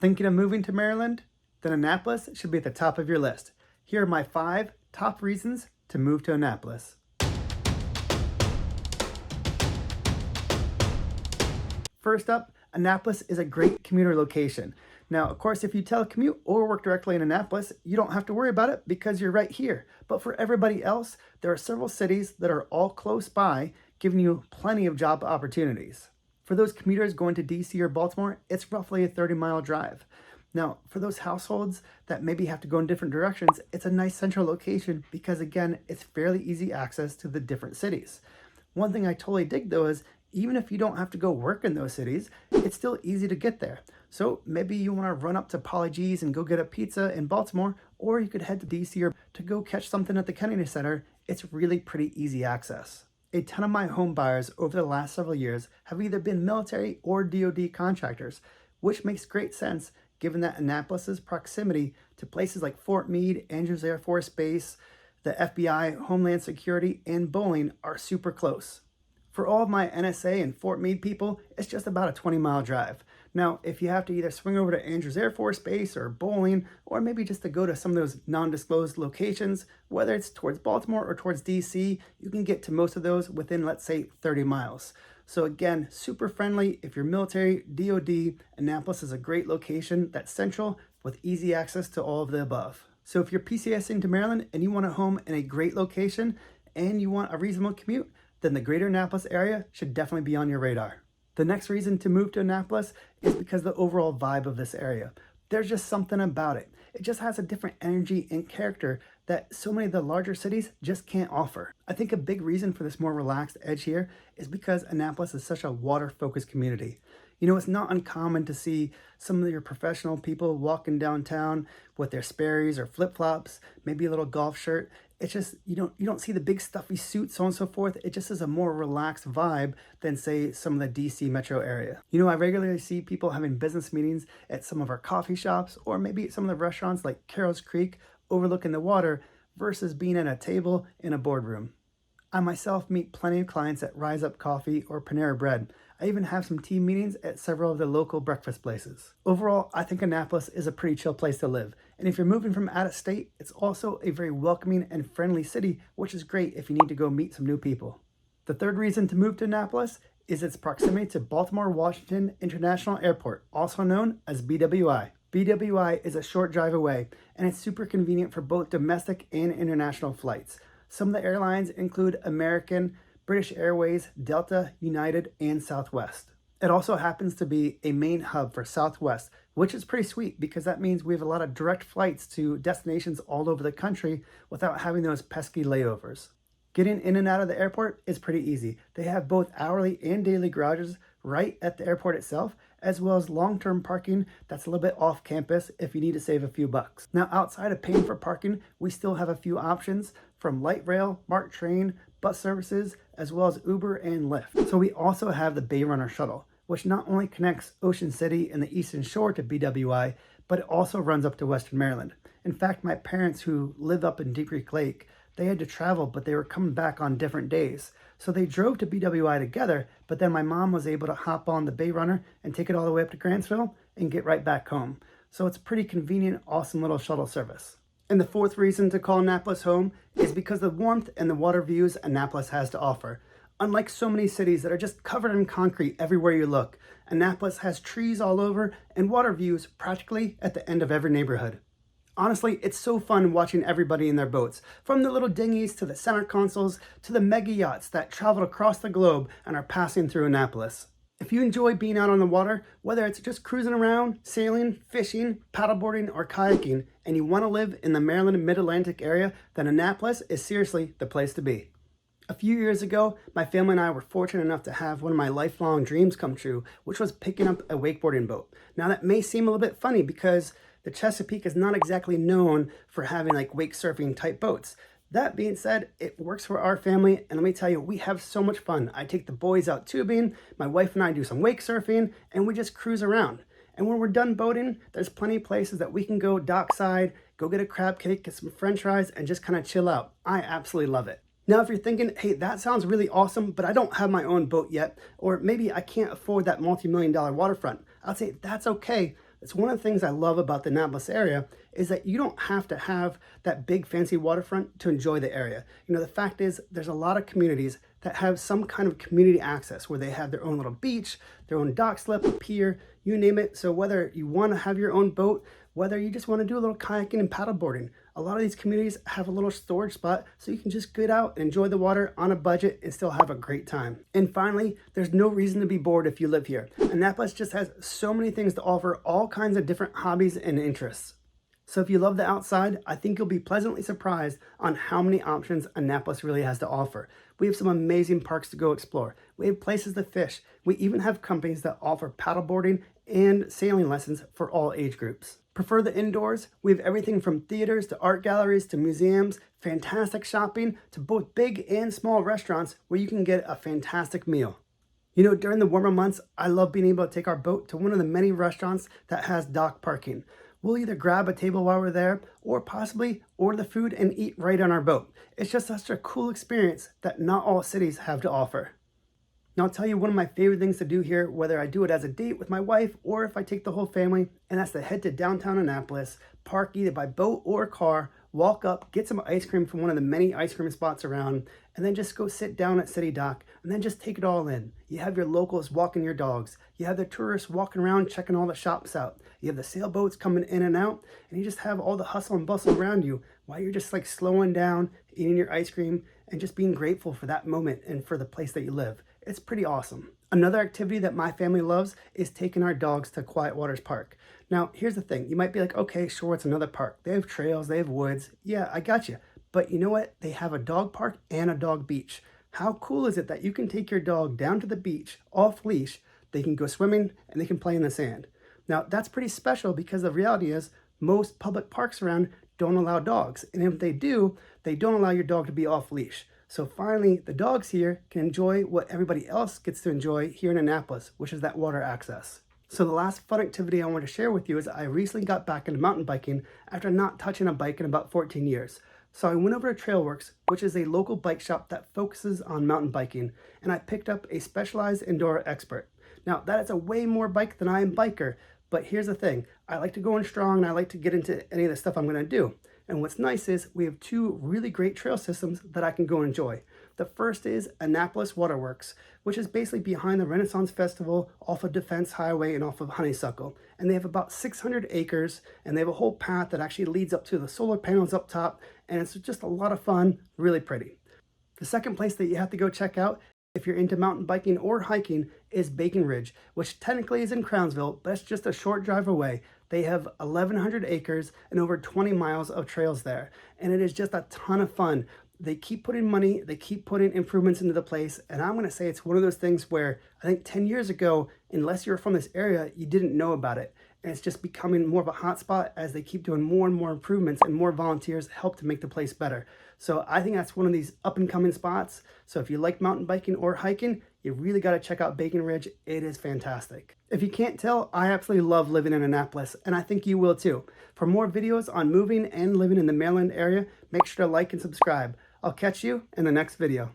Thinking of moving to Maryland? Then Annapolis should be at the top of your list. Here are my 5 top reasons to move to Annapolis. First up, Annapolis is a great commuter location. Now, of course, if you telecommute or work directly in Annapolis, you don't have to worry about it because you're right here. But for everybody else, there are several cities that are all close by, giving you plenty of job opportunities. For those commuters going to DC or Baltimore, it's roughly a 30-mile drive. Now, for those households that maybe have to go in different directions, it's a nice central location because, again, it's fairly easy access to the different cities. One thing I totally dig, though, is even if you don't have to go work in those cities, it's still easy to get there. So maybe you want to run up to Polly G's and go get a pizza in Baltimore, or you could head to DC or to go catch something at the Kennedy Center. It's really pretty easy access. A ton of my home buyers over the last several years have either been military or DoD contractors, which makes great sense given that Annapolis's proximity to places like Fort Meade, Andrews Air Force Base, the FBI, Homeland Security, and bowling are super close. For all of my NSA and Fort Meade people, it's just about a 20-mile drive. Now, if you have to either swing over to Andrews Air Force Base or bowling, or maybe just to go to some of those non-disclosed locations, whether it's towards Baltimore or towards DC, you can get to most of those within, let's say, 30 miles. So again, super friendly. If you're military, DoD, Annapolis is a great location that's central with easy access to all of the above. So if you're PCSing to Maryland and you want a home in a great location and you want a reasonable commute, then the greater Annapolis area should definitely be on your radar. The next reason to move to Annapolis is because of the overall vibe of this area. There's just something about it. It just has a different energy and character that so many of the larger cities just can't offer. I think a big reason for this more relaxed edge here is because Annapolis is such a water-focused community. You know, it's not uncommon to see some of your professional people walking downtown with their Sperry's or flip-flops, maybe a little golf shirt. It's just, you don't see the big stuffy suits, so on and so forth. It just is a more relaxed vibe than, say, some of the DC metro area. You know, I regularly see people having business meetings at some of our coffee shops or maybe at some of the restaurants like Carroll's Creek overlooking the water versus being at a table in a boardroom. I myself meet plenty of clients at Rise Up Coffee or Panera Bread. I even have some team meetings at several of the local breakfast places. Overall, I think Annapolis is a pretty chill place to live. And if you're moving from out of state, it's also a very welcoming and friendly city, which is great if you need to go meet some new people. The third reason to move to Annapolis is its proximity to Baltimore-Washington International Airport, also known as BWI. BWI is a short drive away, and it's super convenient for both domestic and international flights. Some of the airlines include American, British Airways, Delta, United, and Southwest. It also happens to be a main hub for Southwest, which is pretty sweet because that means we have a lot of direct flights to destinations all over the country without having those pesky layovers. Getting in and out of the airport is pretty easy. They have both hourly and daily garages right at the airport itself, as well as long-term parking that's a little bit off campus if you need to save a few bucks. Now, outside of paying for parking, we still have a few options from light rail, MARC train, bus services, as well as Uber and Lyft. So we also have the Bay Runner shuttle, which not only connects Ocean City and the Eastern Shore to BWI, but it also runs up to Western Maryland. In fact, my parents who live up in Deep Creek Lake, they had to travel, but they were coming back on different days. So they drove to BWI together, but then my mom was able to hop on the Bay Runner and take it all the way up to Grantsville and get right back home. So it's pretty convenient, awesome little shuttle service. And the fourth reason to call Annapolis home is because of the warmth and the water views Annapolis has to offer. Unlike so many cities that are just covered in concrete everywhere you look, Annapolis has trees all over and water views practically at the end of every neighborhood. Honestly, it's so fun watching everybody in their boats, from the little dinghies to the center consoles to the mega yachts that travel across the globe and are passing through Annapolis. If you enjoy being out on the water, whether it's just cruising around, sailing, fishing, paddleboarding, or kayaking, and you want to live in the Maryland Mid-Atlantic area, then Annapolis is seriously the place to be. A few years ago, my family and I were fortunate enough to have one of my lifelong dreams come true, which was picking up a wakeboarding boat. Now that may seem a little bit funny because the Chesapeake is not exactly known for having like wake surfing type boats. That being said, it works for our family, and let me tell you, we have so much fun. I take the boys out tubing, my wife and I do some wake surfing, and we just cruise around. And when we're done boating, there's plenty of places that we can go dockside, go get a crab cake, get some french fries, and just kind of chill out. I absolutely love it. Now, if you're thinking, hey, that sounds really awesome, but I don't have my own boat yet, or maybe I can't afford that multi-million-dollar waterfront, I'll say that's okay. It's one of the things I love about the Annapolis area is that you don't have to have that big fancy waterfront to enjoy the area. You know, the fact is there's a lot of communities that have some kind of community access where they have their own little beach, their own dock slip, a pier, you name it. So whether you want to have your own boat, whether you just want to do a little kayaking and paddleboarding, a lot of these communities have a little storage spot so you can just get out and enjoy the water on a budget and still have a great time. And finally, there's no reason to be bored if you live here. Annapolis just has so many things to offer, all kinds of different hobbies and interests. So if you love the outside, I think you'll be pleasantly surprised on how many options Annapolis really has to offer. We have some amazing parks to go explore. We have places to fish. We even have companies that offer paddleboarding and sailing lessons for all age groups. Prefer the indoors? We have everything from theaters to art galleries to museums, fantastic shopping to both big and small restaurants where you can get a fantastic meal. You know, during the warmer months, I love being able to take our boat to one of the many restaurants that has dock parking. We'll either grab a table while we're there or possibly order the food and eat right on our boat. It's just such a cool experience that not all cities have to offer. Now I'll tell you one of my favorite things to do here, whether I do it as a date with my wife or if I take the whole family, and that's to head to downtown Annapolis, park either by boat or car, walk up, get some ice cream from one of the many ice cream spots around, and then just go sit down at City Dock and then just take it all in. You have your locals walking your dogs. You have the tourists walking around checking all the shops out. You have the sailboats coming in and out, and you just have all the hustle and bustle around you while you're just like slowing down, eating your ice cream, and just being grateful for that moment and for the place that you live. It's pretty awesome. Another activity that my family loves is taking our dogs to Quiet Waters Park. Now, here's the thing. You might be like, okay, sure, it's another park. They have trails, they have woods. Yeah, I got you. But you know what? They have a dog park and a dog beach. How cool is it that you can take your dog down to the beach off leash, they can go swimming, and they can play in the sand. Now, that's pretty special because the reality is most public parks around don't allow dogs. And if they do, they don't allow your dog to be off leash. So finally, the dogs here can enjoy what everybody else gets to enjoy here in Annapolis, which is that water access. So the last fun activity I want to share with you is I recently got back into mountain biking after not touching a bike in about 14 years. So I went over to Trailworks, which is a local bike shop that focuses on mountain biking, and I picked up a Specialized Enduro Expert. Now, that is a way more bike than I am biker, but here's the thing. I like to go in strong and I like to get into any of the stuff I'm going to do. And what's nice is we have two really great trail systems that I can go enjoy. The first is Annapolis Waterworks, which is basically behind the Renaissance Festival off of Defense Highway and off of Honeysuckle. And they have about 600 acres and they have a whole path that actually leads up to the solar panels up top. And it's just a lot of fun, really pretty. The second place that you have to go check out if you're into mountain biking or hiking is Bacon Ridge, which technically is in Crownsville, but it's just a short drive away. They have 1,100 acres and over 20 miles of trails there, and it is just a ton of fun. They keep putting money, they keep putting improvements into the place, and I'm going to say it's one of those things where I think 10 years ago, unless you're from this area, you didn't know about it. And it's just becoming more of a hot spot as they keep doing more and more improvements and more volunteers help to make the place better. So I think that's one of these up and coming spots. So if you like mountain biking or hiking, you really got to check out Bacon Ridge. It is fantastic. If you can't tell, I absolutely love living in Annapolis, and I think you will too. For more videos on moving and living in the Maryland area, make sure to like and subscribe. I'll catch you in the next video.